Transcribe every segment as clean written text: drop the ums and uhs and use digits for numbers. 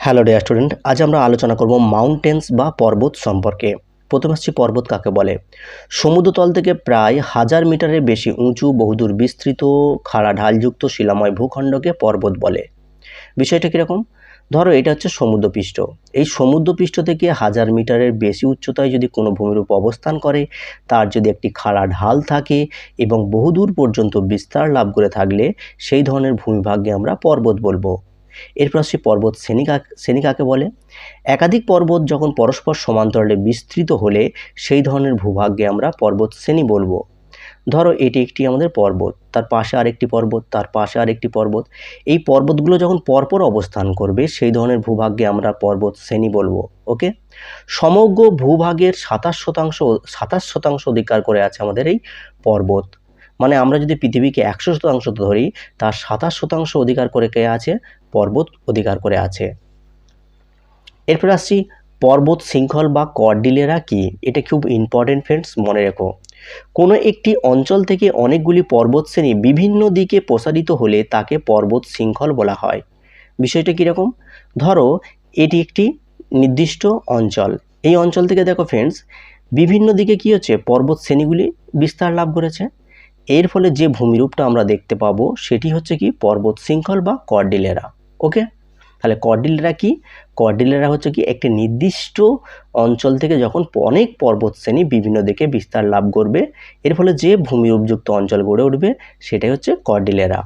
Hello dear student, আজ আমরা আলোচনা করব মাউন্টেন্স বা পর্বত সম্পর্কে। প্রথমে আসছি পর্বত কাকে বলে। সমুদ্রতল থেকে প্রায় 1000 মিটারের বেশি উঁচু বহুদূর বিস্তৃত খাড়া ঢালযুক্ত শিলাময় ভূখণ্ডকে পর্বত বলে। বিষয়টা কীরকম? ধরো এটা হচ্ছে সমুদ্রপৃষ্ঠ। এই সমুদ্রপৃষ্ঠ থেকে 1000 মিটারের বেশি উচ্চতায় যদি কোনো ভূমিরূপ অবস্থান করে, তার যদি একটি খাড়া ঢাল থাকে এবং বহুদূর পর্যন্ত বিস্তার লাভ করে থাকলে সেই ধরনের ভূমিভাগকে আমরা পর্বত বলবো। এরপর আসছি পর্বত শ্রেণী কাকে বলে। একাধিক পর্বত যখন পরস্পর সমান্তরালে বিস্তৃত হলে সেই ধরনের ভূভাগকে আমরা পর্বত শ্রেণী বলবো। ধরো এটি একটি আমাদের পর্বত, তার পাশে আরেকটি পর্বত, তার পাশে আরেকটি পর্বত। এই পর্বতগুলো যখন পরপর অবস্থান করবে সেই ধরনের ভূভাগকে আমরা পর্বত শ্রেণী বলবো। ওকে, সমগ্র ভূভাগের 27% অধিকার করে আছে আমাদের এই পর্বত। মানে আমরা যদি পৃথিবীকে 100% ধরি, তার 27% অধিকার করে কে আছে? পর্বত অধিকার করে আছে। এরপর আসছি পর্বত শৃঙ্খল বা কর্ডিলেরা কি। এটা খুব ইম্পর্টেন্ট ফ্রেন্ডস, মনে রেখো। কোনো একটি অঞ্চল থেকে অনেকগুলি পর্বত শ্রেণী বিভিন্ন দিকে প্রসারিত হলে তাকে পর্বত শৃঙ্খল বলা হয়। বিষয়টা কীরকম? ধরো এটি একটি নির্দিষ্ট অঞ্চল। এই অঞ্চল থেকে দেখো ফ্রেন্ডস, বিভিন্ন দিকে কী হচ্ছে? পর্বত শ্রেণীগুলি বিস্তার লাভ করেছে। এর ফলে যে ভূমিরূপটা আমরা দেখতে পাবো সেটি হচ্ছে কি? পর্বত শৃঙ্খল বা কর্ডিলেরা। ওকে, তাহলে কর্ডিলেরা কি? কর্ডিলেরা হচ্ছে কি একটি নির্দিষ্ট অঞ্চল থেকে যখন অনেক পর্বত শ্রেণী বিভিন্ন দিকে বিস্তার লাভ করবে, এর ফলে যে ভূমিরূপযুক্ত অঞ্চল গড়ে উঠবে সেটাই হচ্ছে কর্ডিলেরা।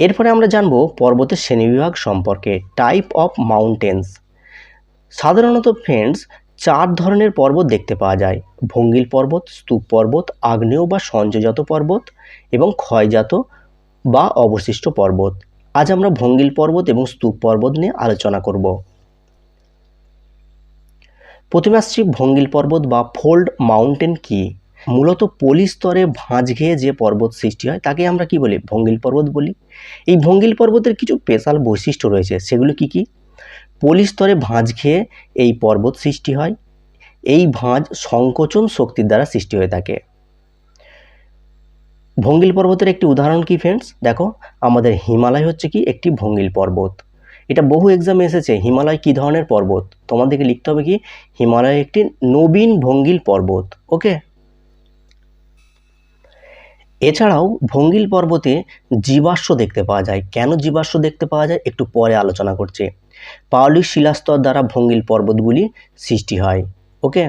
এরপরে আমরা জানবো পর্বতের শ্রেণীবিভাগ সম্পর্কে, টাইপ অফ মাউন্টেন্স। সাধারণত ফ্রেন্ডস 4 ধরনের পর্বত দেখতে পাওয়া যায়: ভঙ্গিল পর্বত, স্তূপ পর্বত, আগ্নেয় বা সঞ্চয়জাত পর্বত এবং ক্ষয়জাত বা অবশিষ্ট পর্বত। আজ আমরা ভঙ্গিল পর্বত এবং স্তূপ পর্বত নিয়ে আলোচনা করব। প্রথমে আসছি ভঙ্গিল পর্বত বা ফোল্ড মাউন্টেন কি। মূলত পলি স্তরে ভাঁজ ঘেয়ে যে পর্বত সৃষ্টি হয় তাকে আমরা কি বলি? ভঙ্গিল পর্বত বলি। এই ভঙ্গিল পর্বতের কিছু স্পেশাল বৈশিষ্ট্য রয়েছে, সেগুলো কি কি? পলি স্তরে ভাঁজ খেয়ে এই পর্বত সৃষ্টি হয়। এই ভাঁজ সংকোচন শক্তির দ্বারা সৃষ্টি হয়ে থাকে। ভঙ্গিল পর্বতের একটি উদাহরণ কি ফ্রেন্ডস? দেখো, আমাদের হিমালয় হচ্ছে কি একটি ভঙ্গিল পর্বত। এটা বহু এক্সামে এসেছে। হিমালয় কি ধরনের পর্বত? তোমাদেরকে লিখতে হবে কি? হিমালয় একটি নবীন ভঙ্গিল পর্বত। ওকে, এছাড়াও ভঙ্গিল পর্বতে জীবাশ্ম দেখতে পাওয়া যায়। কেন জীবাশ্ম দেখতে পাওয়া যায় একটু পরে আলোচনা করছি। পাললিক শিলাস্তর দ্বারা ভঙ্গিল পর্বতগুলি সৃষ্টি হয়। ওকে,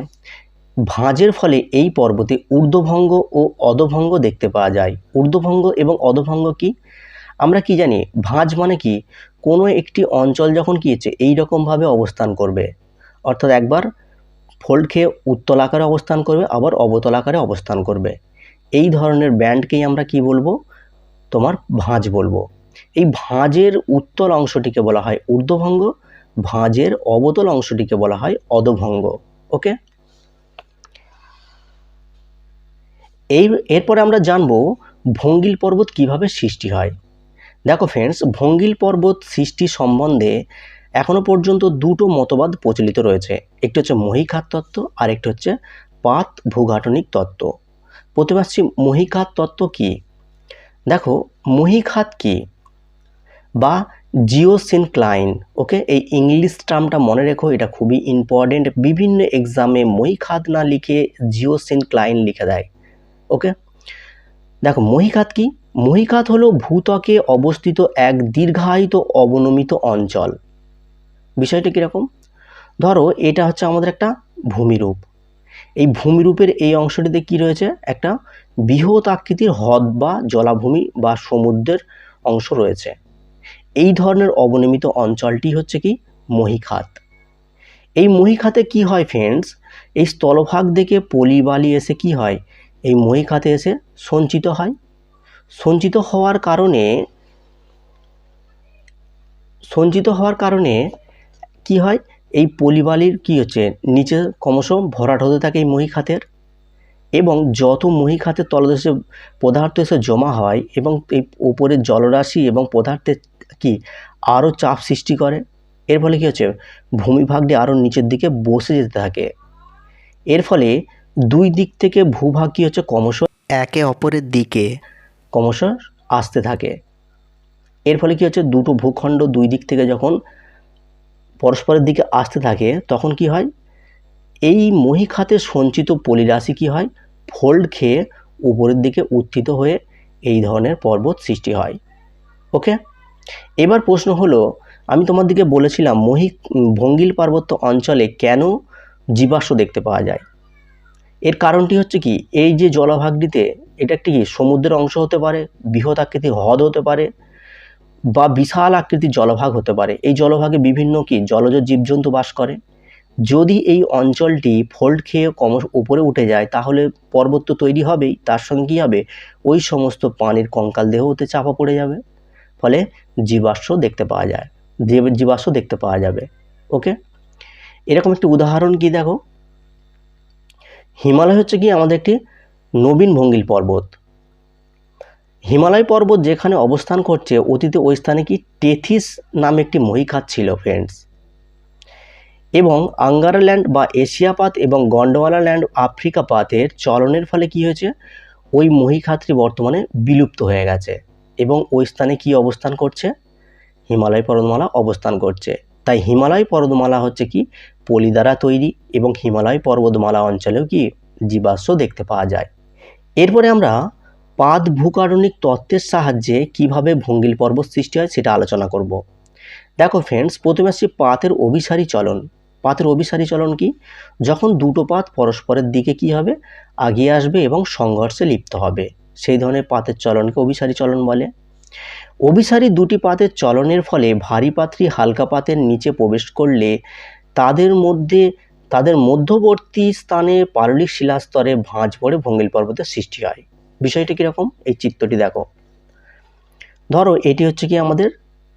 ভাঁজের ফলে এই পর্বতে ঊর্ধ্বভঙ্গ ও অধোভঙ্গ দেখতে পাওয়া যায়। ঊর্ধ্বভঙ্গ এবং অধোভঙ্গ কি? আমরা কি জানি? ভাঁজ মানে কি? কোনো একটি অঞ্চল যখন কি হচ্ছে এইরকমভাবে অবস্থান করবে, অর্থাৎ একবার ফোল্ড খেয়ে উত্তল আকারে অবস্থান করবে, আবার অবতল আকারে অবস্থান করবে। এই ধরনের ব্যান্ডকেই আমরা কি বলবো? তোমার ভাঁজ বলবো। এই ভাঁজের উত্তল অংশটিকে বলা হয় ঊর্ধ্বভঙ্গ, ভাঁজের অবতল অংশটিকে বলা হয় অধোভঙ্গ। ওকে, এরপরে আমরা জানবো ভঙ্গিল পর্বত কিভাবে সৃষ্টি হয়। দেখো ফ্রেন্ডস, ভঙ্গিল পর্বত সৃষ্টি সম্বন্ধে এখনো পর্যন্ত দুটো মতবাদ প্রচলিত রয়েছে। একটি হচ্ছে মহীখাত তত্ত্ব আর একটি হচ্ছে পাত ভূগাঠনিক তত্ত্ব। প্রথমে আসছি মহীখাত তত্ত্ব কি। দেখো, মহীখাত কি বা জিওসিনক্লাইন। ওকে, এই ইংলিশ টার্মটা মনে রেখো, এটা খুবই ইম্পর্টেন্ট। বিভিন্ন এক্সামে মহীখাত না লিখে জিওসিনক্লাইন লিখে দেয়। ওকে, দেখো মহীখাত কি। মহীখাত হলো ভূত্বকে অবস্থিত এক দীর্ঘায়িত অবনমিত অঞ্চল। বিষয়টা কীরকম? ধরো এটা হচ্ছে আমাদের একটা ভূমিরূপ। এই ভূমিরূপের এই অংশটিতে কি রয়েছে? একটা বৃহৎ আকৃতির হ্রদ বা জলাভূমি বা সমুদ্রের অংশ রয়েছে। এই ধরনের অবনমিত অঞ্চলটি হচ্ছে কি? মহীখাত। এই মহীখাতে কি হয় ফ্রেন্ডস? এই স্থলভাগ থেকে পলি বালি এসে কি হয়? এই মহীখাতে এসে সঞ্চিত হয়। সঞ্চিত হওয়ার কারণে কি হয়? এই পলিবালির কি হচ্ছে? নিচে ক্রমশ ভরাট হতে থাকে এই মহীখাতের, এবং যত মহীখাতের তলদেশে পদার্থ এসে জমা হয় এবং এই উপরের জলরাশি এবং পদার্থের কি আরও চাপ সৃষ্টি করে। এর ফলে কী হচ্ছে? ভূমিভাগটি আরও নিচের দিকে বসে যেতে থাকে। এর ফলে দুই দিক থেকে ভূভাগ কী হচ্ছে? ক্রমশ একে অপরের দিকে ক্রমশ আসতে থাকে। এর ফলে কী হচ্ছে, দুটো ভূখণ্ড দুই দিক থেকে যখন পরস্পরের দিকে আসতে থাকে তখন কি হয়, এই মহীখাতে সঞ্চিত পলিরাশি কি হয়, ফোল্ড খেয়ে উপরের দিকে উত্থিত হয়ে এই ধরনের পর্বত সৃষ্টি হয়। ওকে, এবার প্রশ্ন হলো, আমি তোমাদেরকে বলেছিলাম ভঙ্গিল পার্বত্য অঞ্চলে কেন জীবাশ্ম দেখতে পাওয়া যায়। এর কারণটি হচ্ছে কি, এই যে জলভাগটিতে, এটা একটি কি সমুদ্রের অংশ হতে পারে, বৃহৎ আকৃতির হ্রদ হতে পারে, বা বিশাল আকৃতির জলভাগ হতে পারে। এই জলভাগে বিভিন্ন কি জলজ জীবজন্তু বাস করে। যদি এই অঞ্চলটি ফোল্ড খেয়ে ক্রমশ উপরে উঠে যায় তাহলে পর্বত তো তৈরি হবেই, তার সঙ্গে কী হবে, ওই সমস্ত পানির কঙ্কাল দেহ হতে চাপা পড়ে যাবে, ফলে জীবাশ্ম দেখতে পাওয়া যায়, জীবাশ্ম দেখতে পাওয়া যাবে। ওকে, এরকম একটি উদাহরণ কি দেখো, হিমালয় হচ্ছে কি আমাদের একটি নবীন ভঙ্গিল পর্বত। হিমালয় পর্বত যেখানে অবস্থান করছে, অতীতে ওই স্থানে কি টেথিস নামে একটি মহীখাত ছিল ফ্রেন্ডস, এবং আঙ্গারা ল্যান্ড বা এশিয়া পাত এবং গন্ডওয়ালা ল্যান্ড আফ্রিকা পাতের চলনের ফলে কি হয়েছে, ওই মহীখাতটি বর্তমানে বিলুপ্ত হয়ে গেছে এবং ওই স্থানে কি অবস্থান করছে, হিমালয় পর্বতমালা অবস্থান করছে। তাই হিমালয় পর্বতমালা হচ্ছে কি পলি দ্বারা তৈরি, এবং হিমালয় পর্বতমালা অঞ্চলেও কি জীবাশ্ম দেখতে পাওয়া যায়। এরপরে আমরা পাত ভূকারণিক তত্ত্বের সাহায্যে কিভাবে ভঙ্গিল পর্বত সৃষ্টি হয় সেটা আলোচনা করব। দেখো ফ্রেন্ডস, প্রথমে আসছি পাতের অভিসারী চলন। পাতের অভিসারী চলন কি, যখন দুটো পাত পরস্পরের দিকে কি হবে, আগিয়ে আসবে এবং সংঘর্ষে লিপ্ত হবে, সেই ধরনের পাতের চলনকে অভিসারী চলন বলে। অভিসারী দুটি পাতের চলনের ফলে ভারী পাতটি হালকা পাতের নিচে প্রবেশ করলে তাদের মধ্যবর্তী স্থানে পাললিক শিলাস্তরে ভাঁজ পড়ে ভঙ্গিল পর্বতের সৃষ্টি হয়। বিষয়টি কীরকম, এই চিত্রটি দেখো। ধরো এটি হচ্ছে কি আমাদের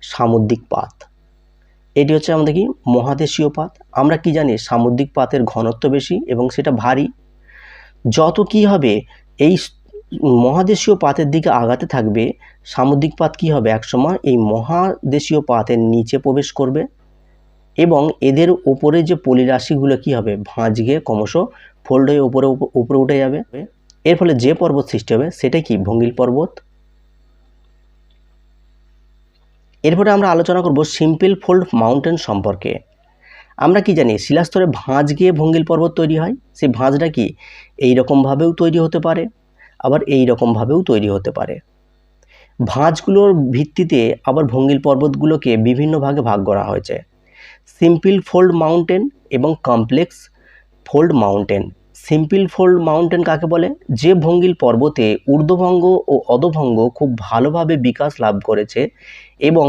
সামুদ্রিক পাত, এটি হচ্ছে আমাদের কি মহাদেশীয় পাত। আমরা কি জানি, সামুদ্রিক পাতের ঘনত্ব বেশি এবং সেটা ভারী। যত কি হবে, এই মহাদেশীয় পাতের দিকে আগাতে থাকবে, সামুদ্রিক পাত কি হবে, একসময় এই মহাদেশীয় পাতের নিচে প্রবেশ করবে এবং এদের উপরে যে পলিরাশিগুলো কি হবে, ভাঁজ গিয়ে ক্রমশ ফোল্ড হয়ে উপরে উঠে যাবে। এর ফলে যে পর্বত সৃষ্টি হবে সেটাই কি ভঙ্গিল পর্বত। এরপরে আমরা আলোচনা করব সিম্পল ফোল্ড মাউন্টেন সম্পর্কে। আমরা কি জানি, শিলাস্তরে ভাঁজ গিয়ে ভঙ্গিল পর্বত তৈরি হয়। সেই ভাঁজটা কি এই রকমভাবেও তৈরি হতে পারে, আবার এই রকমভাবেও তৈরি হতে পারে। ভাঁজগুলোর ভিত্তিতে আবার ভঙ্গিল পর্বতগুলোকে বিভিন্ন ভাগে ভাগ করা হয়েছে, সিম্পল ফোল্ড মাউন্টেন এবং complex fold mountain. Simple fold mountain কাকে বলে, যে ভঙ্গিল পর্বতে ঊর্ধ্বভঙ্গ ও অধোভঙ্গ খুব ভালোভাবে বিকাশ লাভ করেছে এবং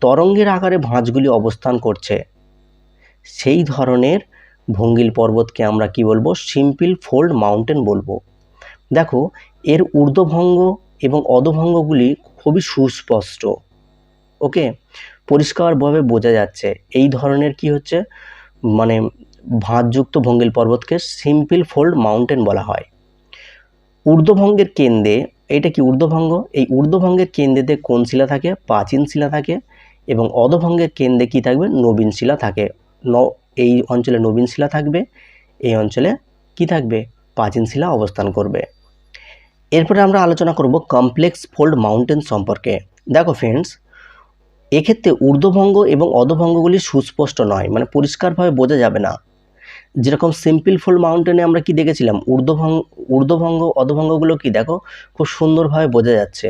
তরঙ্গের আকারে ভাঁজগুলি অবস্থান করছে, সেই ধরনের ভঙ্গিল পর্বতকে আমরা কি বলবো, সিম্পল ফোল্ড মাউন্টেন বলবো। দেখো এর ঊর্ধ্বভঙ্গ এবং অধোভঙ্গগুলি খুবই সুস্পষ্ট। ওকে, পরিষ্কারভাবে বোঝা যাচ্ছে এই ধরনের কি হচ্ছে, মানে ভাঁজযুক্ত ভঙ্গিল পর্বতকে সিম্পল ফোল্ড মাউন্টেন বলা হয়। ঊর্ধ্বভঙ্গের কেন্দ্রে, এটা কি ঊর্ধ্বভঙ্গ, এই ঊর্ধ্বভঙ্গের কেন্দ্রেতে কোন শিলা থাকে, প্রাচীন শিলা থাকে, এবং অধোভঙ্গের কেন্দ্রে কি থাকবে, নবীন শিলা থাকে। এই অঞ্চলে নবীন শিলা থাকবে, এই অঞ্চলে কি থাকবে, প্রাচীন শিলা অবস্থান করবে। এরপরে আমরা আলোচনা করব কমপ্লেক্স ফোল্ড মাউন্টেন সম্পর্কে। দেখো ফ্রেন্ডস, এক্ষেত্রে ঊর্ধ্বভঙ্গ এবং অধোভঙ্গগুলি সুস্পষ্ট নয়, মানে পরিষ্কারভাবে বোঝা যাবে না। যেরকম সিম্পল ফোল্ড মাউন্টেনে আমরা কি দেখেছিলাম, ঊর্ধ্বভঙ্গ অধোভঙ্গগুলো কি দেখো খুব সুন্দরভাবে বোঝা যাচ্ছে,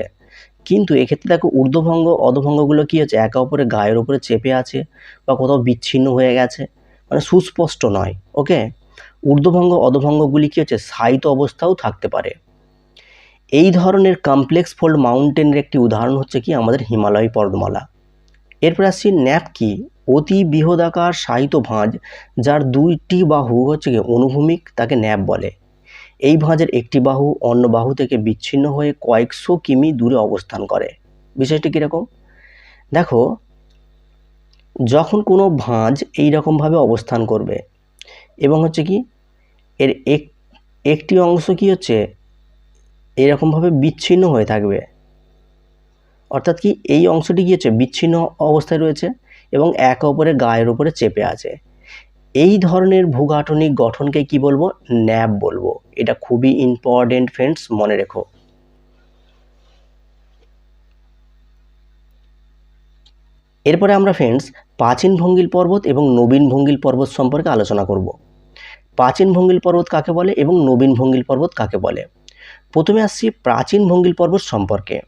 কিন্তু এক্ষেত্রে দেখো ঊর্ধ্বভঙ্গ অধোভঙ্গগুলো কি হচ্ছে, একে অপরের গায়ের উপরে চেপে আছে বা কোথাও বিচ্ছিন্ন হয়ে গেছে, মানে সুস্পষ্ট নয়। ওকে, ঊর্ধ্বভঙ্গ অধোভঙ্গগুলি কি হচ্ছে, স্থায়িত অবস্থাও থাকতে পারে। এই ধরনের কমপ্লেক্স ফোল্ড মাউন্টেনের একটি উদাহরণ হচ্ছে কি আমাদের হিমালয় পর্বতমালা। এরপর আসছি ন্যাপ কি, অতি বৃহদাকার শায়িত ভাঁজ যার দুইটি বাহু হচ্ছে কি অনুভূমিক, তাকে ন্যাপ বলে। এই ভাঁজের একটি বাহু অন্য বাহু থেকে বিচ্ছিন্ন হয়ে কয়েকশো কিমি দূরে অবস্থান করে। বিষয়টি কীরকম, দেখো যখন কোনো ভাঁজ এই রকমভাবে অবস্থান করবে এবং হচ্ছে কি এর একটি অংশ কি হচ্ছে এরকমভাবে বিচ্ছিন্ন হয়ে থাকবে, অর্থাৎ কি এই অংশটি কি হচ্ছে বিচ্ছিন্ন অবস্থায় রয়েছে এবং একে অপরের গায়ের উপরে চেপে আছে। এই ধরনের ভূগাঠনিক গঠনকে কি বলবো? ন্যাপ বলবো। এটা খুবই ইম্পর্টেন্ট ফ্রেন্ডস, মনে রেখো। এরপরে আমরা ফ্রেন্ডস প্রাচীন ভঙ্গিল পর্বত এবং নবীন ভঙ্গিল পর্বত সম্পর্কে আলোচনা করব। প্রাচীন ভঙ্গিল পর্বত কাকে বলে এবং নবীন ভঙ্গিল পর্বত কাকে বলে? প্রথমে আসছি প্রাচীন ভঙ্গিল পর্বত সম্পর্কে।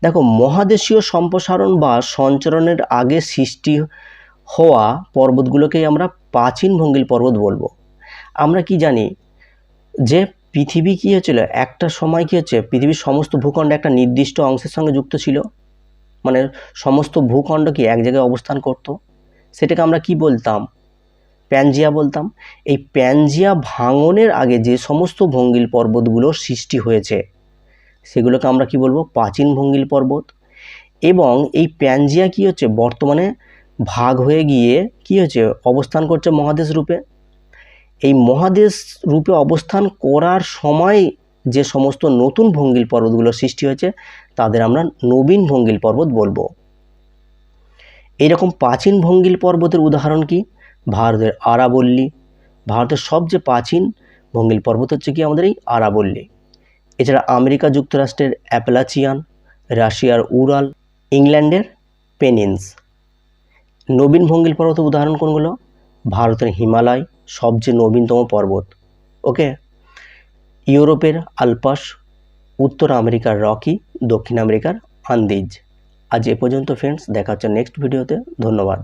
দেখো, মহাদেশীয় সম্প্রসারণ বা সঞ্চরণের আগে সৃষ্টি হওয়া পর্বতগুলোকেই আমরা প্রাচীন ভঙ্গিল পর্বত বলবো। আমরা কি জানি যে পৃথিবী কী হয়েছিল, একটা সময় কী হচ্ছে, পৃথিবীর সমস্ত ভূখণ্ড একটা নির্দিষ্ট অংশের সঙ্গে যুক্ত ছিল, মানে সমস্ত ভূখণ্ড কি এক জায়গায় অবস্থান করত, সেটাকে আমরা কি বলতাম? প্যানজিয়া বলতাম। এই প্যানজিয়া ভাঙনের আগে যে সমস্ত ভঙ্গিল পর্বতগুলোর সৃষ্টি হয়েছে সেগুলোকে আমরা কি বলবো? প্রাচীন ভঙ্গিল পর্বত। এবং এই প্যানজিয়া কি হচ্ছে, বর্তমানে ভাগ হয়ে গিয়ে কি হচ্ছে, অবস্থান করছে মহাদেশ রূপে। এই মহাদেশ রূপে অবস্থান করার সময় যে সমস্ত নতুন ভঙ্গিল পর্বতগুলোর সৃষ্টি হয়েছে তাদের আমরা নবীন ভঙ্গিল পর্বত বলবো। এইরকম প্রাচীন ভঙ্গিল পর্বতের উদাহরণ কি? ভারতের আরাবল্লী। ভারতের সবচেয়ে প্রাচীন ভঙ্গিল পর্বত হচ্ছে কি আমাদের এই আরাবল্লী। এছাড়া আমেরিকা যুক্তরাষ্ট্রের অ্যাপালাচিয়ান, রাশিয়ার উরাল, ইংল্যান্ডের পেনিনস। নবীন ভঙ্গিল পর্বতের উদাহরণ কোনগুলো? ভারতের হিমালয়, সবচেয়ে নবীনতম পর্বত। ওকে, ইউরোপের আলপাস, উত্তর আমেরিকার রকি, দক্ষিণ আমেরিকার আন্দিজ। আজ এ পর্যন্ত ফ্রেন্ডস, দেখা হচ্ছে নেক্সট ভিডিওতে। ধন্যবাদ।